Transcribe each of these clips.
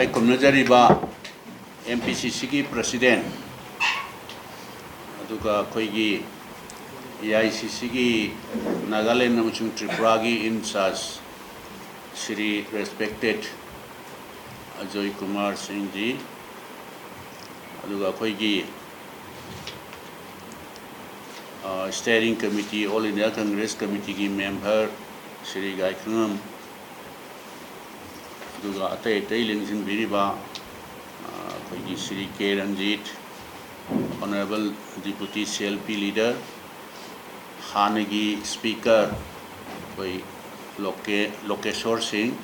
I Kumnajariba MPCC President Aduga Koigi EICC Nagaland Namuchung Tripuragi in charge Shri respected Ajoy Kumar Singh ji Aduga Koigi Steering Committee All India Congress Committee ki member Shri Gaikhangam Aduga Atay Lingsin Biriba Koigi Shri K. Ranjit Honorable Deputy CLP Leader Hanagi Speaker Koi Lokeshwar Singh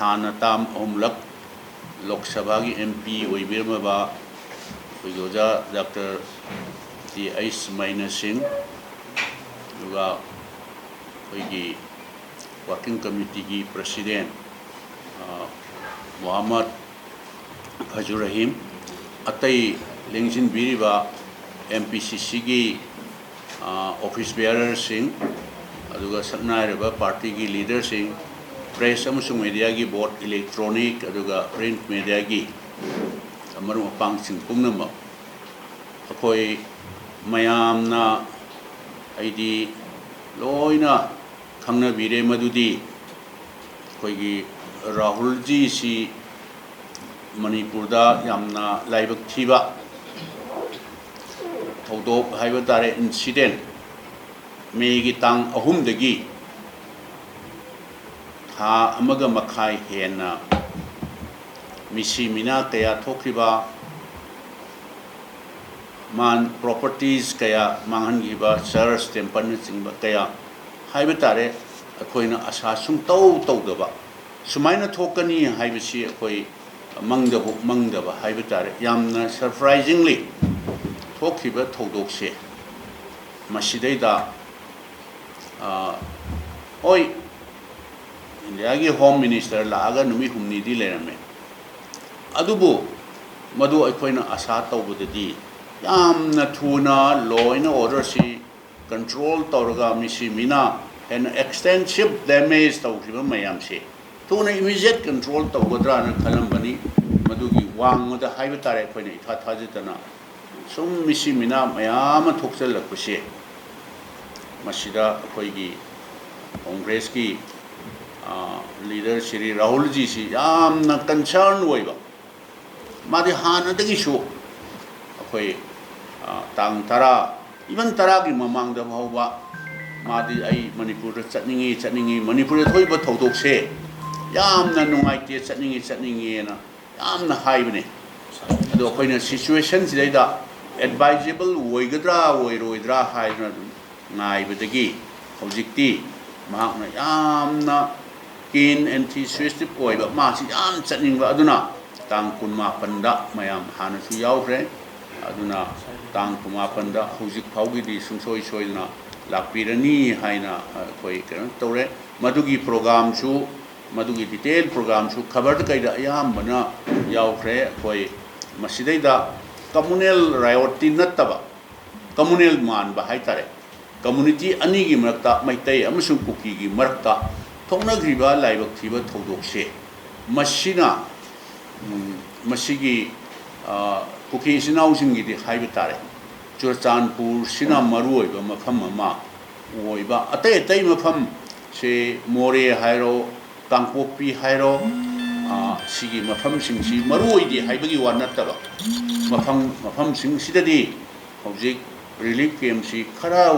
Hanatam Omlak Lok Sabha ki MP O.IBOBI Koi Goja Dr. T.S. Singh Aduga Koigi Working Committee ki President Muhammad Fajur Rahim Atay Lingsin Biriba MPCC ki Office Bearer Singh Aduga Saknairaba Party ki Leader Singh Press amusung media ki board electronic aduga print media ki amaru apang sing pumnama akoi mayamna aidi loina khangna bire madudi koigi Rahul ji si Manipur da yamna laibak thiba thodop haiba tare incident me gi tang ahum dagi ha amaga makhai hena misi mina kaya thokriba man properties kaya manghan giba church temple singba kaya haiba tare akoina asa sung tau daba sumaina thokani haibisi akoi mangdaba haiba tare yamna surprisingly thokriba thodokse masidaida oi India ki Home Minister laaga numi humni di lerame adubu madu aikoina asa tawbudadi yamna thuna law and order si control tawraga misi mina and extensive damage tawkriba mayam se thuna immediate control tawgadra na khalambani madu gi wangda haiba tare aikoina itha thajitana sum misi mina mayam thoksal lakuse masida akoigi Congress ki leader Shri Rahul ji si yamna concern oiba madi hana dagi shu akoi tang tara even tara gi mamang da bhawba madi ai Manipur chatningi Manipur thoiba thodok se yamna nungai te chatningi na yamna haibne ado koina situation sidaida advisable oigadra oiroidra haina ngai bedagi hojikti mahakna yamna keen enthusiastic oiba masi yam chatningba aduna tang kunma panda mayam hana su yaukre aduna tang kunma panda hojik phaugi di sungsoi soidna lakpirani haina koi kan tore madugi program su madugi detail program su khabar kaida yam bana yaukre koi masidaida communal riot nattaba communal man ba haitare community ani gi marakta maitai amasung kuki gi marakta thongna griba laibak thiba thodokse masina masigi kuki sinau singi di haiba tare Churchanpur sina maroi ba mafam ma oiba atai mafam se more hairo tangpopi hairo sigi mafam sing si maroi di haibagi wanattaba mafam sing sidadi hojik relief camp si khara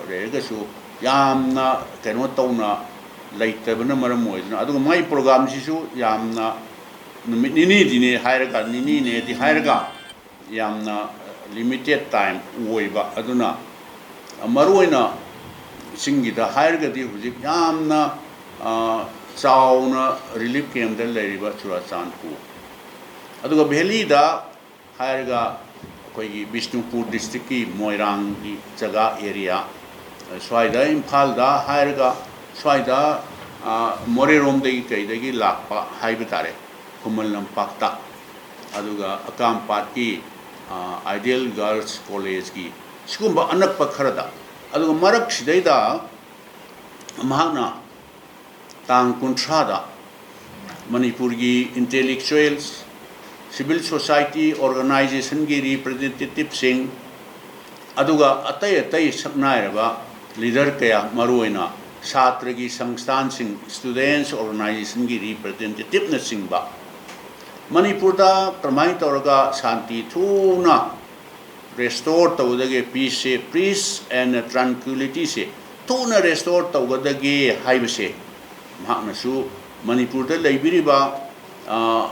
regasu yamna keno tawna laitabana maram oidna aduga mai program sisu yamna nini dine hairaga nini ne di hairaga yamna limited time oiba aduna amaroina singida hairaga di hujik yamna chauna relief camp da leriba Churachandpur aduga Bheli da hairaga koigi Bishnupur district ki Moirang ki jaga area swaida Imphal da hairaga swaida Morerom de kaidagi lakpa haibitare Kumal Lampakta aduga Akampat ki Ideal Girls College ki sigumba anakpa kharada aduga marak sidaida mahakna tang kuntrada Manipuri intellectuals, civil society organization ki representative sing, aduga atay saknairaba leader kaya maruina Satra ki sangstan sing students organization ki representative na sing ba Manipur da pramai torga shanti thuna restore tawdage peace and tranquility se thuna restore tawdage haibase mahnasu Manipur da laibiriba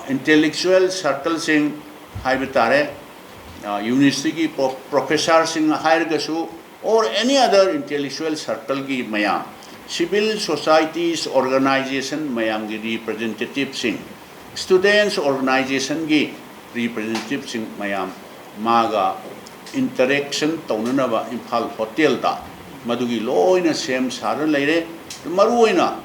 intellectual circle sing haibitare university ki professor sing hairgasu or any other intellectual circle ki mayam civil societies organization mayam ki representative sing students organization ki representative sing mayam maga interaction taunanaba Imphal hotel da madugi loina sem sara leire maruina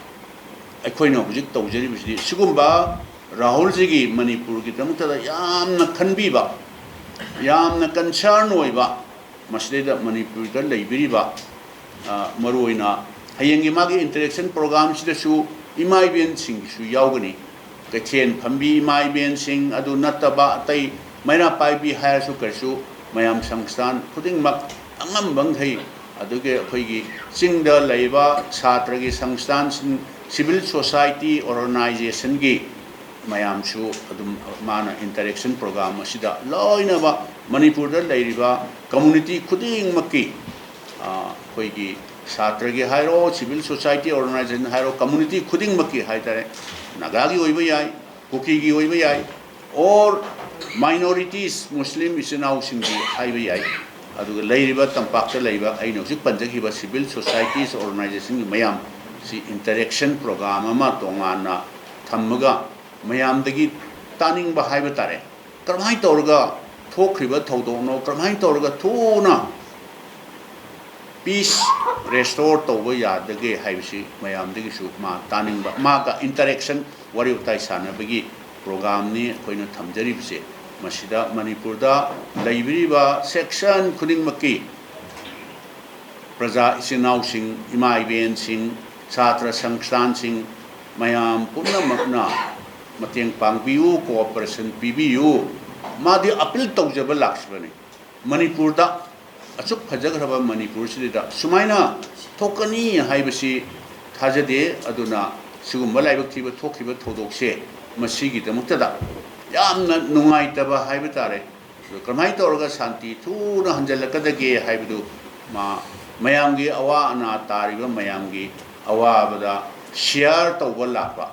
aikoina hujik tawjari bisdi sigumba Rahul ji ki Manipur ki tamta da yamna khanbiba yamna concern oiba masjida Manipur da laibiriba maruina hayengi magi interaction program sida su imai ben sing su yaugani kachen phambi imai ben sing adu nataba tai maina pai bi hire su karsu mayam sangstan khuding mak angam bang thai aduge khoigi singda leiba chhatra gi sangstan civil society organization gi mayam su adum mana interaction program asida loina ba Manipur da leiriba community khuding makki khoigi chhatra gi hairo civil society organization hairo community khuding makki haitare nagagi oiba yai kuki gi oiba yai or minorities Muslim isinau singi haiba yai aduga leiriba tampakta leiba aino sik panjagiba civil societies organization gi mayam si interaction program ama tongana thammaga mayam dagi taning ba haiba tare karmai torga thokriba thodongno karmai torga thuna peace restore tawba yadage haibsi mayam dagi su ma taning ba ma ka interaction wari utai sana bagi program ni koina thamjari bise masida Manipur da laibiriba section khuding makki praja isinau sing imai ben sing chhatra sangstan sing mayam punna makna mateng pangbiu cooperation pibiu madi appeal tawjaba laksbani Manipur da achuk phajagraba Manipur sida sumaina thokani haibasi thajade aduna sigumba laibak thiba thokhiba thodokse masigi damukta da yamna nungaitaba haiba tare kamai torga shanti thuna hanjalakadage haibudu mayamgi awa ana tariba mayamgi awa bada share tawba lakba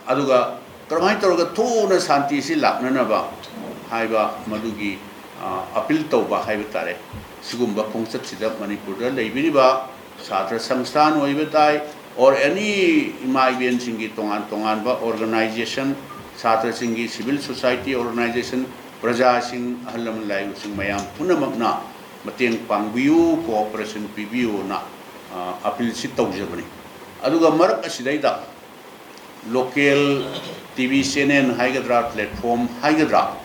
aduga kamai torga thuna shanti si laknanaba haiba madugi appeal tawba haiba tare sigumba khongchat sida Manipur da leibiriba chhatra sangstan oiba tai or any imai singi tongan ba organization chhatra singi civil society organization praja sing halam lai sing mayam punamakna mateng pangbiu cooperation pibiu na appeal si tawjabani aduga marak asidaida local TV CNN haigadra platform haigadra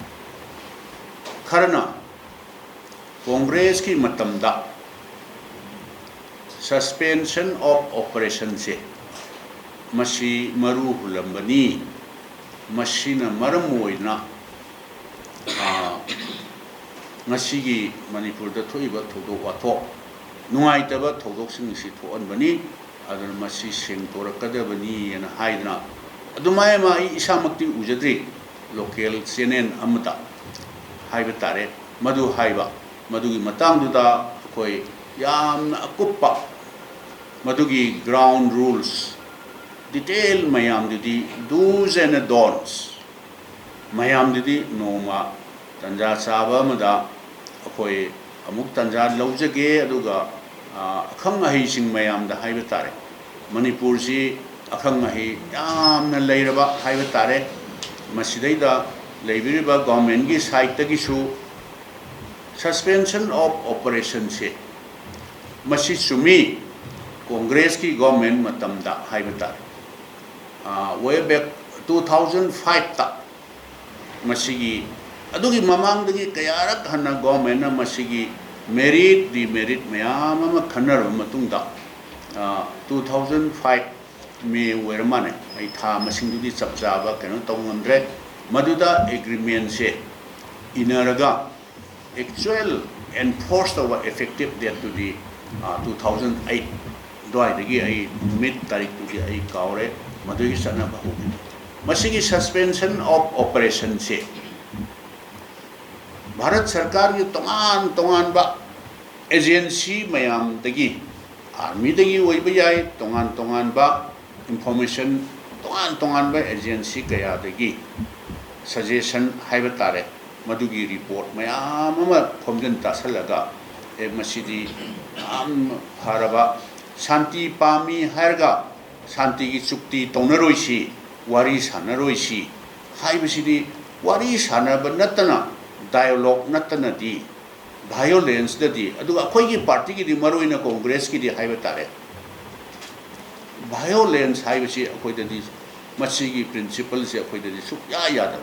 kharana Congress ki matamda suspension of operation se masi maru hulambani masina maramoina ngasigi Manipur da thoiba thodok watho nungaitaba thodok sing si thoanbani adun masi sing torakadabani ena haidna adumai ma isamakti ujadri local CNN amata haiba tare madu haiba madugi matangduda koi yam akuppa madugi ground rules detail mayam didi do's and don'ts mayam didi noma tanja saba mada akoi amuk tanja laujage aduga akhang ahi sing mayam da haiba tare Manipur si akhang ahi yam na leiraba haiba tare masidai da leibiriba government gi site gi su suspension of operation se masi sumi Congress ki government matamda haibata way back 2005 ta masigi adugi mamang dagi kayarak hana government na masigi merit demerit mayam ama khanar matungda 2005 me wermane ai tha masing du di chap chaba keno tawngandre maduda agreement se inaraga actual enforced over effective date to the 2008 doi dagi ai mid tarik tu di ai kaure madui sana bahu masigi suspension of operation se Bharat Sarkar ki tongan ba agency mayam dagi army dagi oiba yai tongan ba information tongan ba agency kaya dagi suggestion haiba tare madugi report mayam ama phomjan tasalaga masidi haraba shanti pami harga shanti ki chukti tonaroisi wari sanaroisi haibasidi wari sanaba natana dialogue natana di violence di aduga khoi ki party ki di maroina congress ki di haiba tare violence haibasi khoi di masigi principle se khoi di sukya yada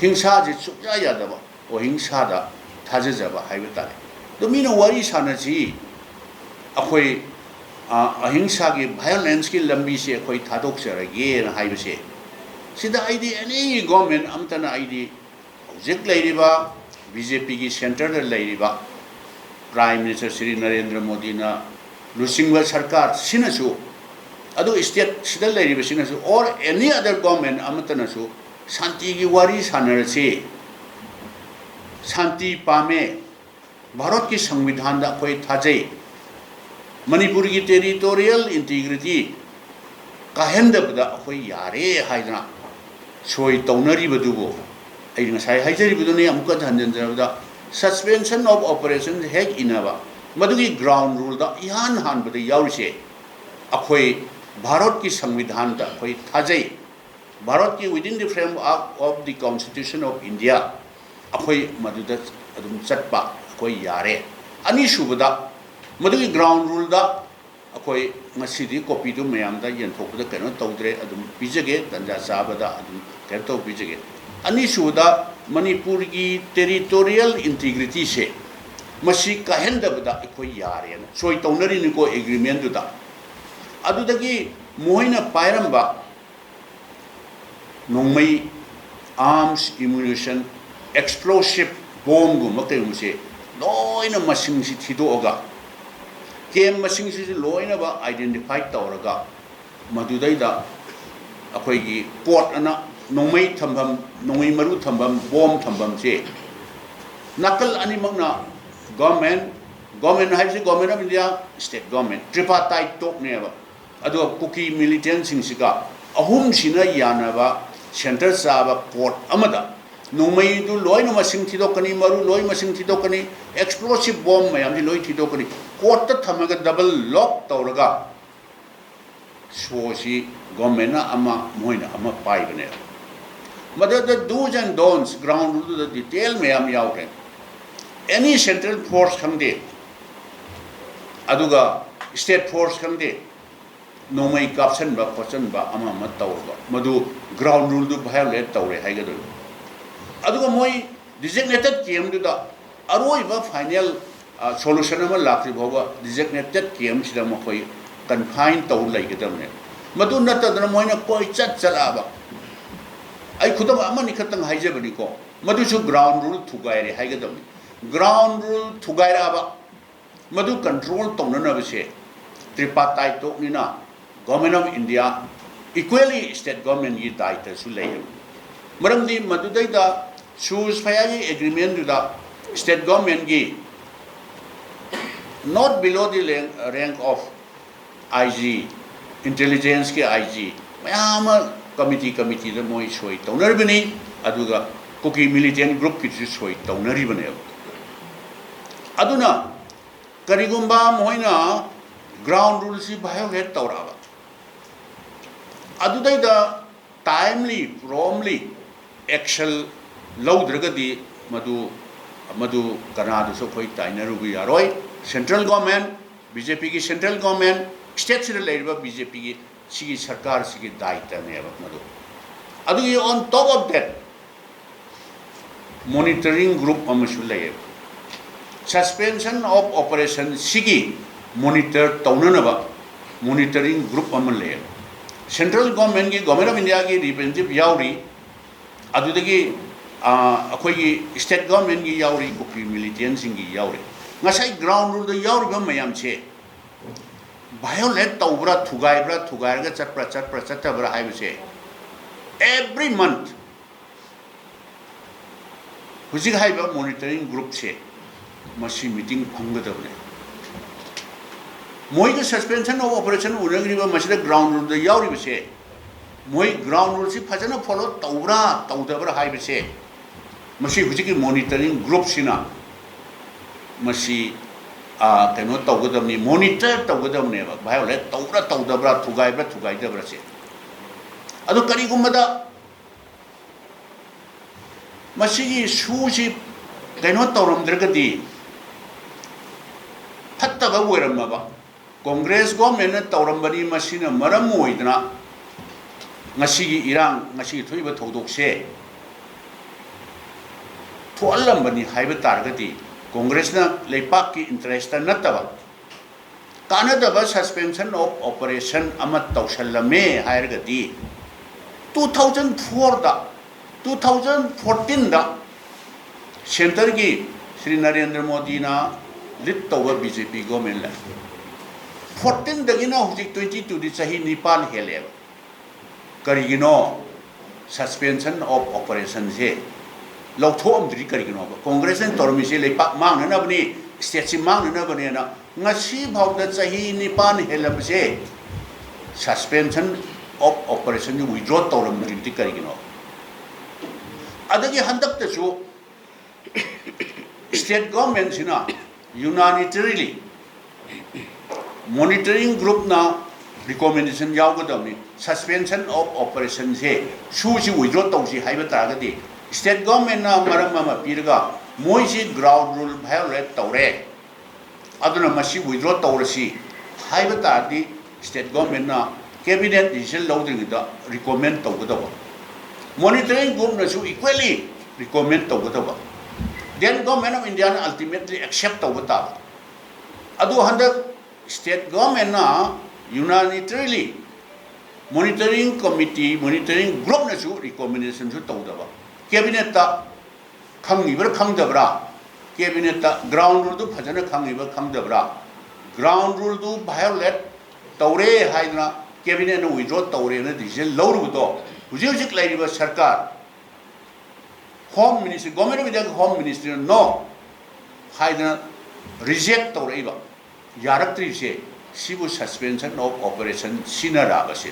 hingsa ji sukya yada ba o hingsa da thajaba haiba tare domino wari sanaji akhoi ahingsa ki violence ki lambi se khoi thadok sarage na haibase sida id any government amtana id object lairiba BJP ki center da lairiba Prime Minister Shri Narendra Modi na lusingwa sarkar sinasu adu state sida lairiba sinasu or any other government amtana su shanti ki wari sanarase shanti pame Bharat ki संविधान da koi thajai Manipur ki territorial integrity kahendabda koi yare haidna soi taunari badugo ai ngasai haijari budune amka dhanjanjabda suspension of operations hek inaba madugi ground rule da ihan han bada yaurise akhoi Bharat ki संविधान da koi thajai Bharat ki within the framework of the Constitution of India akhoi maduda adum chatpa koi yare ani subada madugi ground rule da akoi ngasidi copy du mayam da yenthokda keno tawdre adum bijage tanja sabada adum keto bijage ani suda Manipur ki territorial integrity se masi kahenda bada akoi yare na soi tawnari ni ko agreement du da adudagi moina pairamba nongmai arms ammunition explosive bomb gu makai muse loina masing si thido oga kem masing si loina ba identify tawraga madudai da akoi gi port ana nongmai thambam nongmai maru thambam bomb thambam se nakal ani magna government haisi government of India state government tripartite talk ne ba adu kuki militant sing siga ahum sina yana ba center saba port amada nongmai du loina masing thidokani maru loi masing thidokani explosive bomb mayam ji loi thidokani court ta thamaga double lock tawraga so si government na ama moina ama pai bane mother the do's and don'ts ground rule the detail mayam yaute any central force khangde aduga state force khangde nongmai caption ba question ba ama ma tawra madu ground rule du violate tawre haigadu aduga moi designated KM du da aroi ba final solution ama lakri bhawa designated KM sida ma koi confine taw lai gedamne madu nata dana moina koi chat chala ba ai khudam ama ni khatang haije bani ko madu su ground rule thugai re haigadamne ground rule thugai ra ba madu control tongna na ba se tripartite to ni na government of India equally state government yi daita su lai maramdi madudai da shoes fayagi agreement du da state government gi not below the rank of IG intelligence ke IG mayama committee da moi soi tawnar bani aduga kuki militant group ki soi tawnari bane aduna karigumba moina ground rules si violate tawraba adudai da timely promptly action lawdragadi madu kanadu so koi tainaru bi yaroi central government BJP ki central government state sida laiba BJP ki sigi sarkar sigi daita ne madu adu on top of that monitoring group amasu lay suspension of operation sigi monitor taunanaba monitoring group amal lay Central government ki government of India ki representative yauri adudagi akhoi state government ki yauri kupi militants ki yauri ngasai ground rule the yauri ba mayam che violate tawbra thugai ga chattabra hai se every month hujik hai ba monitoring group che masi meeting phanggadabne moi ga suspension of operation unagri ba masida ground rule the yauri se moi ground rule si phajana follow tawdabra hai se masi hujik monitoring group sina masi kano tawgadamni monitor tawgadamne ba violate tawdabra thugaidabra se adu kari gumbada masigi suji kano tawramdragadi phattaba oiramma ba Congress government na tawrambani masina maram oidna ngasigi irang ngasigi thoiba thodok se thoallambani haiba targadi Congress na lepak ki interest na taba Canada ba suspension of operation amat tawsallame hairgadi 2004 da 2014 da center ki Sri Narendra Modi na lit tawa BJP government la 14 dagina hujik 22 di sahi Nepal hele karigino suspension of operation se Lauthom dri karigino Congress and Tormise lepak mang na bani state mang na bani na ngasi bhawda sahi Nepal hele se suspension of operation withdraw tawram dri karigino adagi handoktabano state government sina unilaterally monitoring group na recommendation yawgadamni suspension of operation se suji withdraw tawsi haiba taragadi state government na maram ama piraga moisi ground rule violate tawre aduna masi withdraw tawrasi haiba taradi state government na cabinet decision lawdringida recommend tawgadaba monitoring group na su equally recommend tawgadaba then government of India ultimately accept tawgata adu handak state government na unilaterally monitoring committee monitoring group na su recommendation su tawdaba cabinet ta khangibra khangdabra cabinet ta ground rule du phajana khangibra khangdabra ground rule du violate tawre haidna cabinet na withdraw tawre na decision lawrudo hujik laiba sarkar home ministry government of India home ministry no haidna reject tawreiba yaraktri se sibu suspension of operation sinara base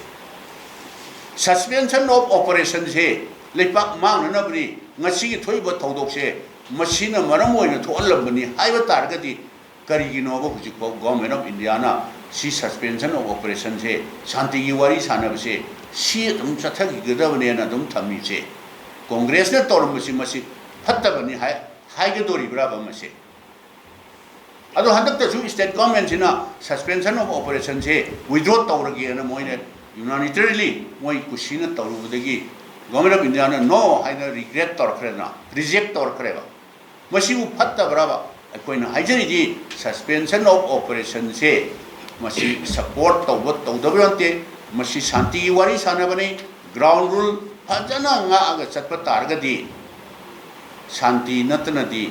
suspension of operation se lepak mang na bri ngasi gi thoiba thodok se machine maram oina thoallambani haiba targadi karigino ba hujik ba government of India na si suspension of operation se shanti gi wari sana base si dum chathagi gadabane na dum thammi se congress na tormasi masi phattabani haige dori bra ba mase ado handoktabano state government sina suspension of operation se withdraw tawragi na moine unilaterally moi kusina tawrubudagi government of India na no haina regret torkrena reject torkreba masi u phattabra ba akoina haijari suspension of operation se masi support tawdabrante masi shanti gi wari sanabani ground rule phajana nga aga chatpa targadi shanti natnadi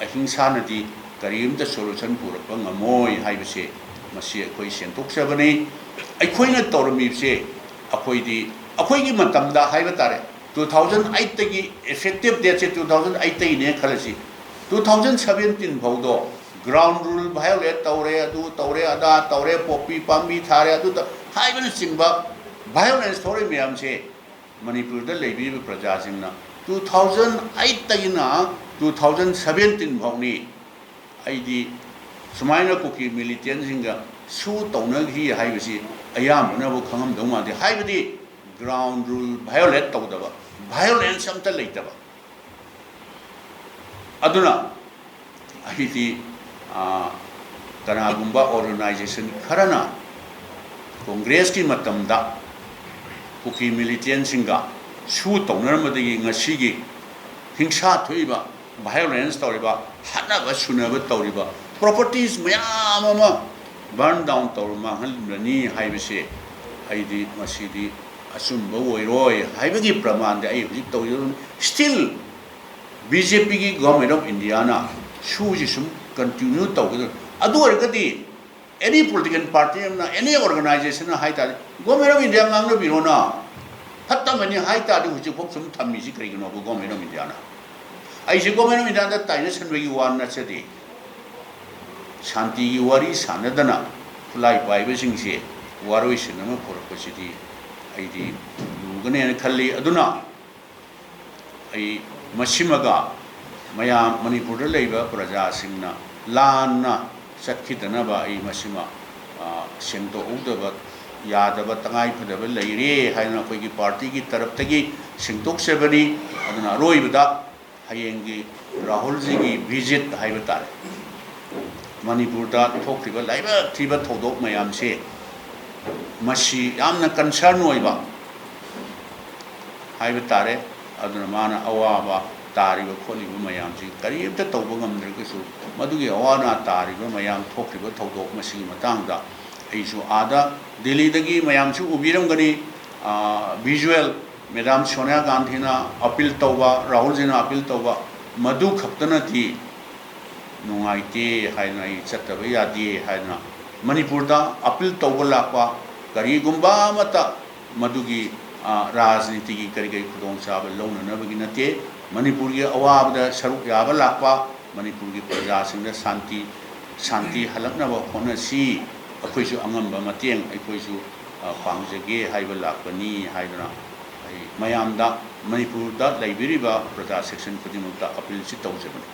ahimsa nadi karimta solution purapa ngamoi haibase masi akoi sentok sabani aikoina tormi se akoi gi matamda haiba tare 2008 tagi effective date se 2008 tagi ne khalasi 2017 baudo ground rule violate tawre ada tawre popi pambi thare adu haibana simba violence thore miyam se Manipur da lebi praja singna 2008 tagi na 2017 bhauni aidi sumaina kuki militant singa su tawna gi haibasi ayam na bu khangam dongma de haibadi ground rule violate tawdaba violence amta leitaba aduna aidi kanagumba organization kharana congress ki matamda kuki militant singa su tawnaramadi ngasigi hingsa thoiba violence tawriba hanaba sunaba tawriba properties mayam ama burn down tawrma halni haibase ꯑꯩꯗꯤ ꯃꯁꯤꯗꯤ ꯑꯆꯨꯝꯕ ꯑꯣꯏꯔꯣꯏ ꯍꯥꯏꯕꯒꯤ ꯄ꯭ꯔꯃꯥꯟꯗꯤ ꯑꯩ ꯍꯧꯖꯤꯛ ꯇꯧꯔꯤꯕ steel BJP ꯒꯤ government of Indian sushi ꯁꯨꯝ ꯀꯟꯇꯤꯅ꯭ꯌꯨ ꯇꯧꯒꯗꯕ ꯑꯗꯨ ꯑꯣꯏꯔꯒꯗꯤ any political party any organization haitari government of India ngangno birona fattamani haitari huji phok sum thammi ji karigino bu government of India na ai ji government of India da taina sanwegi wan na chedi shanti gi wari sanadana khulai paibe singse waroi sinama phorapasidi ai di lugane na khalli aduna ai masimaga maya Manipur da leiba praja singna lanna ꯆꯠꯈꯤꯗꯅꯕ ꯑꯩ ꯃꯁꯤꯃ ꯁꯦꯡꯗꯣꯛꯍꯧꯗꯕ ꯌꯥꯗꯕ ꯇꯉꯥꯏ ꯐꯗꯕ ꯂꯩꯔꯦ ꯍꯥꯏꯅ ꯑꯩꯈꯣꯏꯒꯤ ꯄꯥꯔꯇꯤꯒꯤ ꯇꯔꯞꯇꯒꯤ ꯁꯦꯡꯗꯣꯛꯆꯕꯅꯤ ꯑꯗꯨꯅ ꯑꯔꯣꯏꯕꯗ ꯍꯌꯦꯡꯒꯤ ꯔꯥꯍꯨꯜꯖꯤꯒꯤ ꯚꯤꯖꯤꯠ ꯍꯥꯏꯕ ꯇꯥꯔꯦ ꯃꯅꯤꯄꯨꯔꯗ ꯊꯣꯛꯈꯤꯕ ꯂꯥꯏꯕꯛ ꯊꯤꯕ ꯊꯧꯗꯣꯛ ꯃꯌꯥꯝꯁꯦ ꯃꯁꯤ ꯌꯥꯝꯅ ꯀꯟꯁꯔꯟ ꯑꯣꯏꯕ ꯍꯥꯏꯕ ꯇꯥꯔꯦ ꯑꯗꯨꯅ ꯃꯥꯅ ꯑꯋꯥꯕ ꯇꯥꯔꯤꯕ ꯈꯣꯠꯂꯤꯕ ꯃꯌꯥꯝꯁꯤ ꯀꯔꯤꯝꯇ ꯇꯧꯕ ꯉꯝꯗ꯭ꯔꯒꯁꯨ ꯃꯗꯨꯒꯤ ꯑꯋꯥ ꯇꯥꯔꯤꯕ ꯃꯌꯥꯝ ꯊꯣꯛꯈꯤꯕ ꯊꯧꯗꯣꯛ ꯃꯁꯤꯒꯤ ꯃꯇꯥꯡꯗ ꯑꯩꯁꯨ ꯑꯥꯗ ꯗꯤꯜꯂꯤꯗꯒꯤ ꯃꯌꯥꯝꯁꯨ ꯎꯕꯤꯔꯝꯒꯅꯤ ꯚꯤꯖꯨꯋꯦꯜ ꯃꯦꯗꯥꯝ ꯁꯣꯅꯤꯌꯥ ꯒꯥꯟꯙꯤꯅ ꯑꯄꯤꯜ ꯇꯧꯕ ꯔꯥꯍꯨꯜꯖꯤꯅ ꯑꯄꯤꯜ ꯇꯧꯕ ꯃꯗꯨ ꯈꯛꯇꯅꯗꯤ ꯅꯨꯡꯉꯥꯏꯇꯦ ꯍꯥꯏꯅ ꯑꯩ ꯆꯠꯇꯕ ꯌꯥꯗꯦ ꯍꯥꯏꯅ ꯃꯅꯤꯄꯨꯔꯗ ꯑꯄꯤꯜ ꯇꯧꯕ ꯂꯥꯛꯄ ꯀꯔꯤꯒꯨꯝꯕ ꯑꯃꯠꯇ ꯃꯗꯨꯒꯤ ꯔꯥꯖꯅꯤꯇꯤꯒꯤ ꯀꯔꯤ ꯈꯨꯗꯣꯡꯆꯥꯕ ꯂꯧꯅꯅꯕꯒꯤ ꯅꯠꯇꯦ ꯃꯅꯤꯄꯨꯔꯒꯤ ꯑꯋꯥꯕꯗ ꯁꯔꯨꯛ ꯌꯥꯕ ꯂꯥꯛꯄ ꯃꯅꯤꯄꯨꯔꯒꯤ ꯄ꯭ꯔꯖꯥꯁꯤꯡꯗ ꯁꯥꯟꯇꯤ ꯍꯜꯂꯛꯅꯕ ꯍꯣꯠꯅꯁꯤ ꯑꯩꯈꯣꯏꯁꯨ ꯑꯉꯝꯕ ꯃꯇꯦꯡ ꯑꯩꯈꯣꯏꯁꯨ ꯄꯥꯡꯖꯒꯦ ꯍꯥꯏꯕ ꯂꯥꯛꯄꯅꯤ ꯍꯥꯏꯗꯨꯅ ꯑꯩ ꯃꯌꯥꯝꯗ ꯃꯅꯤꯄꯨꯔꯗ ꯂꯩꯕꯤꯔꯤꯕ ꯄ꯭ꯔꯖꯥ ꯁꯦꯛꯁꯟ ꯈꯨꯗꯤꯡꯃꯛꯇ ꯑꯄꯤꯜꯁꯤ ꯇꯧꯖꯕꯅꯤ